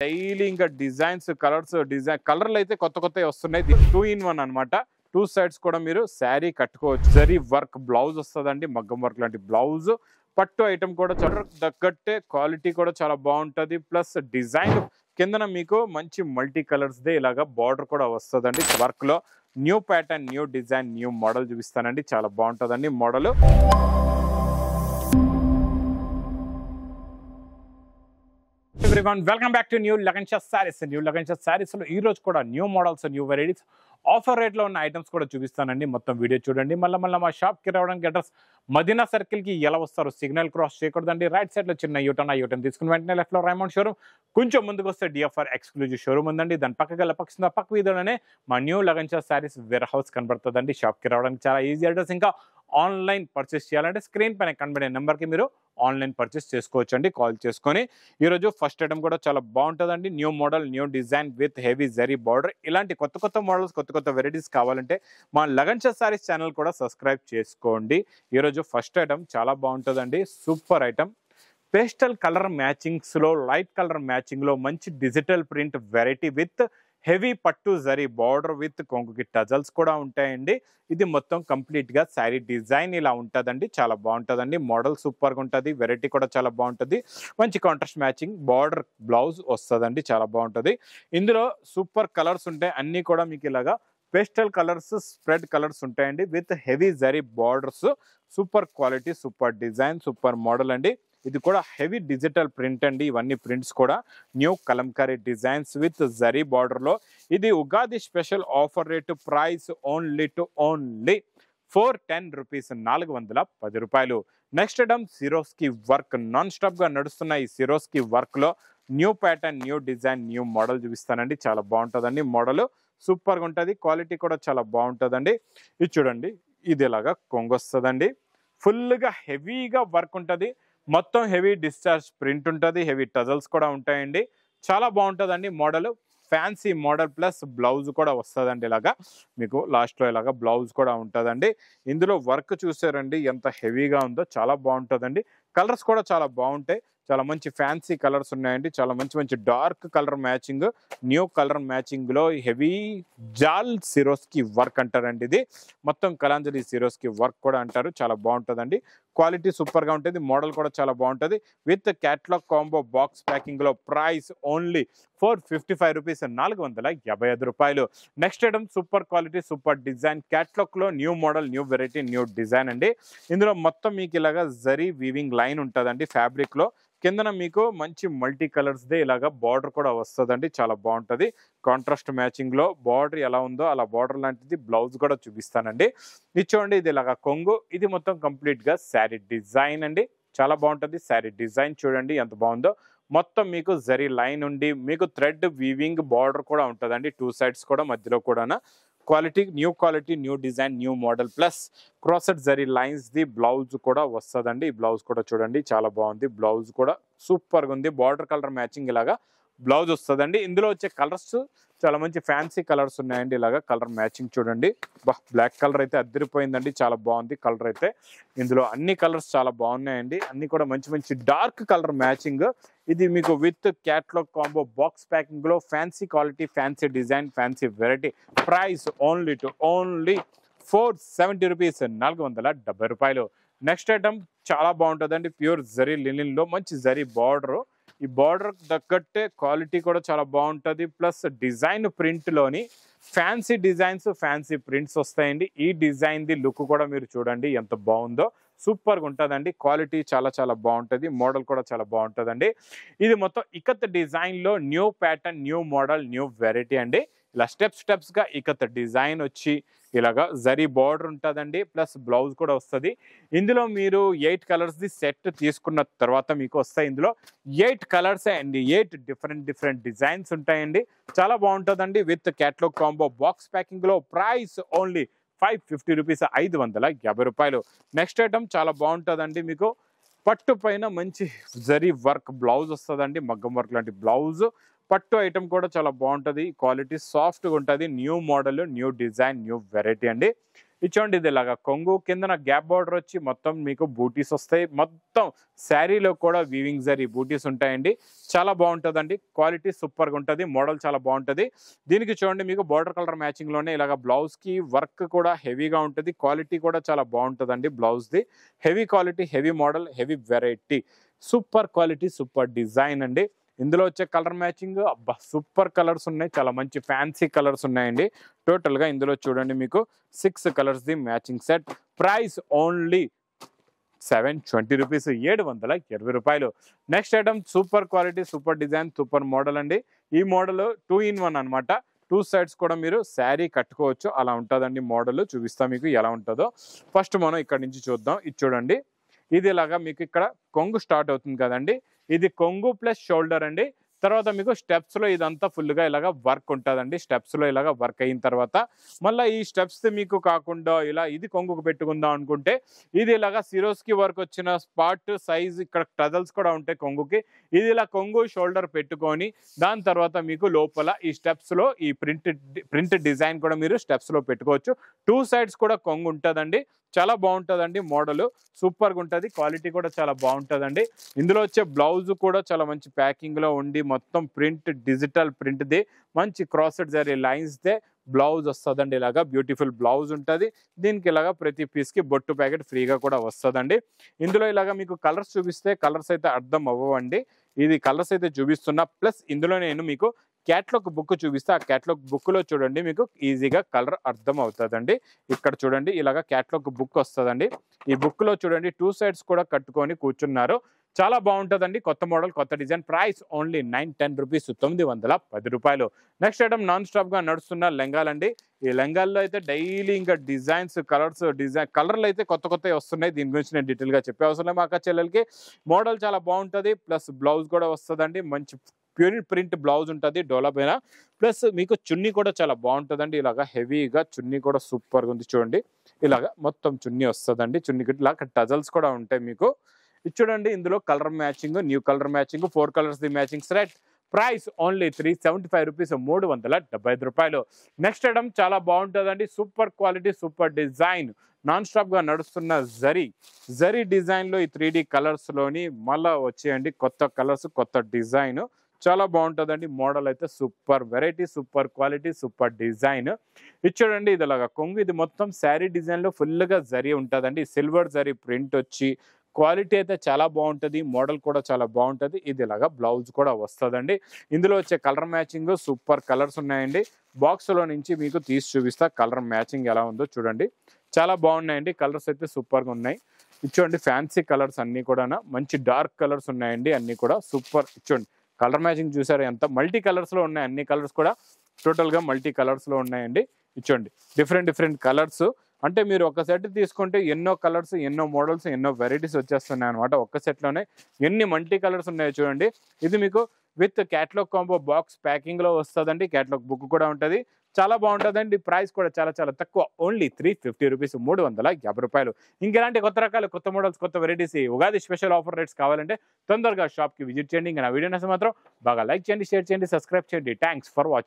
Daily ఇంకా designs కలర్లు అయితే కొత్త కొత్తవి వస్తున్నాయి. 2-in-1 అన్నమాట. 2 సైడ్స్ కూడా మీరు శారీ కట్టుకోవచ్చు. జరీ వర్క్ బ్లౌజ్ వస్తుందండి, మగ్గం వర్క్ లాంటి బ్లౌజ్. పట్టు ఐటమ్ కూడా చాలా తగ్గట్టే క్వాలిటీ కూడా చాలా బాగుంటుంది. ప్లస్ డిజైన్ కిందన మీకు మంచి మల్టీ కలర్స్ దే ఇలాగా బార్డర్ కూడా వస్తుందండి. వర్క్ లో new pattern, new design, new model చూపిస్తానండి. చాలా బాగుంటుందండి model. Everyone, welcome back to New Lagansha Sarees. New Lagansha Sarees లో ఈ రోజు కూడా new models, new varieties, offer rate లో ఉన్న ఐటమ్స్ కూడా చూపిస్తానండి. మొత్తం వీడియో చూడండి. మళ్ళీ మా షాప్ కి రావడానికి అడ్రస్ మదీనా సర్కిల్ కి ఎలా వస్తారు, సిగ్నల్ క్రాస్ చేయకూడదండి. రైట్ సైడ్ లో చిన్న యూటర్న్ తీసుకుని వెంటనే లెఫ్ట్ లో రైమండ్ షోరూమ్, కొంచెం ముందుకు వస్తే డిఎఫ్ఆర్ ఎక్స్క్లూజివ్ షోరూమ్ ఉందండి. దాని పక్కకి పక్క వీధిలోనే మా new Lagansha sarees warehouse కనబడుతుందండి. షాప్ కి రావడానికి చాలా ఈజీ అడ్రస్. ఇంకా ఆన్లైన్ పర్చేస్ చేయాలంటే స్క్రీన్ పైన కనబడే నెంబర్కి మీరు ఆన్లైన్ పర్చేస్ చేసుకోవచ్చు అండి, కాల్ చేసుకొని. ఈరోజు ఫస్ట్ ఐటమ్ కూడా చాలా బాగుంటుందండి. New model, new design with heavy zari border. ఇలాంటి కొత్త మోడల్స్, కొత్త వెరైటీస్ కావాలంటే మా లగన్షా సారీస్ ఛానల్ కూడా సబ్స్క్రైబ్ చేసుకోండి. ఈరోజు ఫస్ట్ ఐటమ్ చాలా బాగుంటుందండి. Super item. Pastel colour matchings లో, లైట్ కలర్ మ్యాచింగ్ లో మంచి digital print variety with heavy పట్టు జరీ బార్డర్ విత్ కొంగుకి టజల్స్ కూడా ఉంటాయండి. ఇది మొత్తం కంప్లీట్ గా శారీ డిజైన్ ఇలా ఉంటుందండి. చాలా బాగుంటుందండి. మోడల్ సూపర్ గా ఉంటుంది. వెరైటీ కూడా చాలా బాగుంటుంది. మంచి కాంట్రాస్ట్ మ్యాచింగ్ బార్డర్ బ్లౌజ్ వస్తుందండి. చాలా బాగుంటుంది. ఇందులో సూపర్ కలర్స్ ఉంటాయి. అన్ని కూడా మీకు ఇలాగా పేస్టల్ కలర్స్, స్ప్రెడ్ కలర్స్ ఉంటాయండి with heavy zari borders. Super quality, super design, super model అండి. ఇది కూడా హెవీ డిజిటల్ ప్రింట్ అండి. ఇవన్నీ ప్రింట్స్ కూడా new Kalamkari designs with zari border లో. ఇది Ugadi special offer rate. Price only 410 rupees, 410 రూపాయలు. Next item Swarovski work. Non stop గా నడుస్తున్న ఈ సిరోస్కి వర్క్ లో new pattern, new design, new model చూపిస్తానండి. చాలా బాగుంటుందండి మోడల్. సూపర్ గా ఉంటుంది. క్వాలిటీ కూడా చాలా బాగుంటుందండి. ఇది చూడండి, ఇది ఇలాగా కొంగొస్తుందండి. ఫుల్ గా హెవీగా వర్క్ ఉంటుంది. మొత్తం హెవీ డిశ్చార్జ్ ప్రింట్ ఉంటుంది. హెవీ టజల్స్ కూడా ఉంటాయండి. చాలా బాగుంటుందండి model. Fancy model plus blouse కూడా వస్తుందండి. ఇలాగా మీకు లాస్ట్లో ఇలాగా బ్లౌజ్ కూడా ఉంటుందండి. ఇందులో వర్క్ చూసారండి ఎంత హెవీగా ఉందో. చాలా బాగుంటుందండి. కలర్స్ కూడా చాలా బాగుంటాయి. చాలా మంచి ఫ్యాన్సీ కలర్స్ ఉన్నాయండి. చాలా మంచి dark colour matching, new colour matching లో హెవీ జాల్ సిరోస్కి వర్క్ అంటారండి. ఇది మొత్తం కలాంజలి సిరోస్కి వర్క్ కూడా అంటారు. చాలా బాగుంటుందండి. క్వాలిటీ సూపర్ గా ఉంటుంది. మోడల్ కూడా చాలా బాగుంటుంది. With catalogue combo box packing లో. ప్రైస్ ఓన్లీ 455 రూపీస్, 455 రూపాయలు. Next item super quality, super design, catalogue లో new model, new variety, new design అండి. ఇందులో మొత్తం మీకు ఇలాగా జరీ వీవింగ్ లైన్ ఉంటుందండి ఫ్యాబ్రిక్ లో. కిందన మీకు మంచి మల్టీ కలర్స్ దే ఇలాగా బార్డర్ కూడా వస్తుందండి. చాలా బాగుంటుంది. కాంట్రాస్ట్ మ్యాచింగ్ లో బార్డర్ ఎలా ఉందో అలా బార్డర్ లాంటిది బ్లౌజ్ కూడా చూపిస్తానండి. ఇది చూడండి, ఇది ఇలాగా కొంగు. ఇది మొత్తం కంప్లీట్ గా శారీ డిజైన్ అండి. చాలా బాగుంటుంది. శారీ డిజైన్ చూడండి ఎంత బాగుందో. మొత్తం మీకు జరీ లైన్ ఉండి మీకు థ్రెడ్ వీవింగ్ బార్డర్ కూడా ఉంటుందండి. 2 సైడ్స్ కూడా, మధ్యలో కూడా quality, new design, new model plus crochet zari lines ది బ్లౌజ్ కూడా వస్తుందండి. ఈ బ్లౌజ్ కూడా చూడండి చాలా బాగుంది. బ్లౌజ్ కూడా సూపర్గా ఉంది. బార్డర్ కలర్ మ్యాచింగ్ ఇలాగా బ్లౌజ్ వస్తుందండి. ఇందులో వచ్చే కలర్స్ చాలా మంచి ఫ్యాన్సీ కలర్స్ ఉన్నాయండి. ఇలాగా కలర్ మ్యాచింగ్ చూడండి. బ్లాక్ కలర్ అయితే అద్దరిపోయిందండి. చాలా బాగుంది కలర్ అయితే. ఇందులో అన్ని కలర్స్ చాలా బాగున్నాయండి. అన్ని కూడా మంచి డార్క్ కలర్ మ్యాచింగ్. ఇది మీకు with catalogue combo box packing లో fancy quality, fancy design, fancy variety. Price only 470 rupees, 470 రూపాయలు. నెక్స్ట్ ఐటమ్ చాలా బాగుంటుందండి. ప్యూర్ జరీ లినిన్ లో మంచి జరీ బార్డర్. ఈ బార్డర్ తగ్గట్టే క్వాలిటీ కూడా చాలా బాగుంటుంది. ప్లస్ డిజైన్ ప్రింట్ లోని ఫ్యాన్సీ డిజైన్స్, ఫ్యాన్సీ ప్రింట్స్ వస్తాయండి. ఈ డిజైన్ ది లుక్ కూడా మీరు చూడండి ఎంత బాగుందో. సూపర్గా ఉంటుందండి. క్వాలిటీ చాలా బాగుంటుంది. మోడల్ కూడా చాలా బాగుంటుందండి. ఇది మొత్తం ఇకత్ డిజైన్ లో new pattern, new model, new variety అండి. ఇలా స్టెప్స్ గా ఇకత్ డిజైన్ వచ్చి ఇలాగా జరీ బార్డర్ ఉంటుందండి. ప్లస్ బ్లౌజ్ కూడా వస్తుంది. ఇందులో మీరు 8 కలర్స్ ది సెట్ తీసుకున్న తర్వాత మీకు వస్తాయి. ఇందులో 8 కలర్స్ అండ్ 8 డిఫరెంట్ డిజైన్స్ ఉంటాయండి. చాలా బాగుంటుందండి. With catalogue combo box packing లో. ప్రైస్ ఓన్లీ 550 రూపీస్, 550 రూపాయలు. నెక్స్ట్ ఐటమ్ చాలా బాగుంటుందండి. మీకు పట్టు పైన మంచి జరీ వర్క్ బ్లౌజ్ వస్తుందండి. మగ్గం వర్క్ లాంటి బ్లౌజ్. పట్టు ఐటమ్ కూడా చాలా బాగుంటుంది. క్వాలిటీ సాఫ్ట్గా ఉంటుంది. New model, new design, new variety అండి. చూడండి ఇది ఇలాగా కొంగు కిందన గ్యాప్ బార్డర్ వచ్చి మొత్తం మీకు బూటీస్ వస్తాయి. మొత్తం శారీలో కూడా వీవింగ్ జరీ బూటీస్ ఉంటాయండి. చాలా బాగుంటుందండి. క్వాలిటీ సూపర్గా ఉంటుంది. మోడల్ చాలా బాగుంటుంది. దీనికి చూడండి మీకు బార్డర్ కలర్ మ్యాచింగ్ లోనే ఇలాగ బ్లౌజ్ కి వర్క్ కూడా హెవీగా ఉంటుంది. క్వాలిటీ కూడా చాలా బాగుంటుందండి. Blouse the heavy quality, heavy model, heavy variety, super quality, super design అండి. ఇందులో వచ్చే కలర్ మ్యాచింగ్ అబ్బా సూపర్ కలర్స్ ఉన్నాయి. చాలా మంచి ఫ్యాన్సీ కలర్స్ ఉన్నాయండి. టోటల్ గా ఇందులో చూడండి మీకు 6 colours the matching set. Price only 720 rupees, 720 రూపాయలు. Next item super quality, super design, super model అండి. ఈ మోడల్ 2 in 1 అనమాట. 2 సైడ్స్ కూడా మీరు శారీ కట్టుకోవచ్చు. అలా ఉంటుందండి. మోడల్ చూపిస్తా మీకు ఎలా ఉంటుందో. ఫస్ట్ మనం ఇక్కడ నుంచి చూద్దాం. ఇది చూడండి, ఇది ఇలాగా మీకు ఇక్కడ కొంగు స్టార్ట్ అవుతుంది కదండి. ఇది కొంగు ప్లస్ షోల్డర్ అండి. తర్వాత మీకు స్టెప్స్ లో ఇదంతా ఫుల్ గా ఇలాగా వర్క్ ఉంటుందండి. స్టెప్స్ లో ఇలాగా వర్క్ అయిన తర్వాత మళ్ళీ ఈ స్టెప్స్ మీకు కాకుండా ఇలా ఇది కొంగుకు పెట్టుకుందాం అనుకుంటే ఇది ఇలాగా సిరోస్ కి వర్క్ వచ్చిన స్పాట్ సైజ్ ఇక్కడ టజల్స్ కూడా ఉంటాయి కొంగుకి. ఇది ఇలా కొంగు షోల్డర్ పెట్టుకొని దాని తర్వాత మీకు లోపల ఈ స్టెప్స్ లో ఈ ప్రింట్ డిజైన్ కూడా మీరు స్టెప్స్ లో పెట్టుకోవచ్చు. 2 సైడ్స్ కూడా కొంగు ఉంటుందండి. చాలా బాగుంటుందండి. మోడల్ సూపర్గా ఉంటుంది. క్వాలిటీ కూడా చాలా బాగుంటుందండి. ఇందులో వచ్చే బ్లౌజ్ కూడా చాలా మంచి ప్యాకింగ్ లో ఉండి మొత్తం ప్రింట్ డిజిటల్ ప్రింట్ ది మంచి క్రాసెడ్ జరీ లైన్స్ దే బ్లౌజ్ వస్తుందండి. ఇలాగా బ్యూటిఫుల్ బ్లౌజ్ ఉంటుంది. దీనికి ఇలాగా ప్రతి పీస్ కి బొట్టు ప్యాకెట్ ఫ్రీగా కూడా వస్తుందండి. ఇందులో ఇలాగా మీకు కలర్స్ చూపిస్తే కలర్స్ అయితే అర్థం అవ్వండి. ఇది కలర్స్ అయితే చూపిస్తున్నా. ప్లస్ ఇందులో నేను మీకు క్యాట్లాగ్ బుక్ చూపిస్తే ఆ క్యాట్లాగ్ బుక్ లో చూడండి మీకు ఈజీగా కలర్ అర్థం అవుతుందండి. ఇక్కడ చూడండి ఇలాగా క్యాట్లాగ్ బుక్ వస్తుందండి. ఈ బుక్ లో చూడండి 2 సైడ్స్ కూడా కట్టుకొని కూర్చున్నారు. చాలా బాగుంటుందండి. కొత్త మోడల్, కొత్త డిజైన్. ప్రైస్ ఓన్లీ 910 రూపీస్, 910 రూపాయలు. నెక్స్ట్ ఐటమ్ నాన్ స్టాప్ గా నడుస్తున్న లెంగాలండి. ఈ లెంగాల్లో అయితే డైలీ ఇంకా డిజైన్స్, కలర్లు అయితే కొత్త కొత్తవి వస్తున్నాయి. దీని గురించి నేను డీటెయిల్ గా చెప్పే అవసరం లేదు. మా అక్క చెల్లెలకి మోడల్ చాలా బాగుంటుంది. ప్లస్ బ్లౌజ్ కూడా వస్తుందండి. మంచి ప్యూర్ ప్రింట్ బ్లౌజ్ ఉంటుంది డోలా పైన. ప్లస్ మీకు చున్నీ కూడా చాలా బాగుంటుందండి. ఇలాగా హెవీగా చున్నీ కూడా సూపర్గా ఉంది. చూడండి ఇలాగా మొత్తం చున్నీ వస్తుందండి. చున్నీకి ఇలాగ టజల్స్ కూడా ఉంటాయి మీకు. ఇది చూడండి ఇందులో colour matching, new colour matching, 4 colours the matching set. Price only 375 rupees, 375 రూపాయలు. నెక్స్ట్ ఐటమ్ చాలా బాగుంటుందండి. Super quality, super design, non stop గా నడుస్తున్న జరీ డిజైన్ లో ఈ 3D కలర్స్ లోని మళ్ళా వచ్చేయండి కొత్త కలర్స్, కొత్త డిజైన్. చాలా బాగుంటుందండి. మోడల్ అయితే super variety, super quality, super design. ఇది చూడండి ఇది ఇలాగా కొంగు. ఇది మొత్తం శారీ డిజైన్ లో ఫుల్ గా జరీ ఉంటుందండి. సిల్వర్ జరీ ప్రింట్ వచ్చి క్వాలిటీ అయితే చాలా బాగుంటుంది. మోడల్ కూడా చాలా బాగుంటుంది. ఇది ఇలాగా బ్లౌజ్ కూడా వస్తుందండి. ఇందులో వచ్చే కలర్ మ్యాచింగ్ సూపర్ కలర్స్ ఉన్నాయండి. బాక్స్ లో నుంచి మీకు తీసి చూపిస్తా కలర్ మ్యాచింగ్ ఎలా ఉందో చూడండి. చాలా బాగున్నాయండి. కలర్స్ అయితే సూపర్గా ఉన్నాయి. చూడండి ఫ్యాన్సీ కలర్స్ అన్ని కూడా మంచి డార్క్ కలర్స్ ఉన్నాయండి. అన్ని కూడా సూపర్. చూడండి కలర్ మ్యాచింగ్ చూసారు ఎంత మల్టీ కలర్స్ లో ఉన్నాయి. అన్ని కలర్స్ కూడా టోటల్ గా మల్టీ కలర్స్ లో ఉన్నాయండి. చూడండి డిఫరెంట్ కలర్స్. అంటే మీరు ఒక సెట్ తీసుకుంటే ఎన్నో కలర్స్, ఎన్నో మోడల్స్, ఎన్నో వెరైటీస్ వచ్చేస్తున్నాయి అనమాట. ఒక్క సెట్ లోనే ఎన్ని మల్టీ కలర్స్ ఉన్నాయో చూడండి. ఇది మీకు with catalogue combo box packing లో వస్తుందండి. క్యాటలాగ్ బుక్ కూడా ఉంటుంది. చాలా బాగుంటుందండి. ప్రైస్ కూడా చాలా చాలా తక్కువ. ఓన్లీ 350 రూపీస్, 350 రూపాయలు. ఇంకెలాంటి కొత్త రకాలు, కొత్త మోడల్స్, కొత్త varieties, Ugadi special offer rates కావాలంటే తొందరగా షాప్ కి విజిట్ చేయండి. ఇంకా నా వీడియో నచ్చితే మాత్రం బాగా లైక్ చేయండి, షేర్ చేయండి, సబ్స్క్రైబ్ చేయండి. Thanks for watching.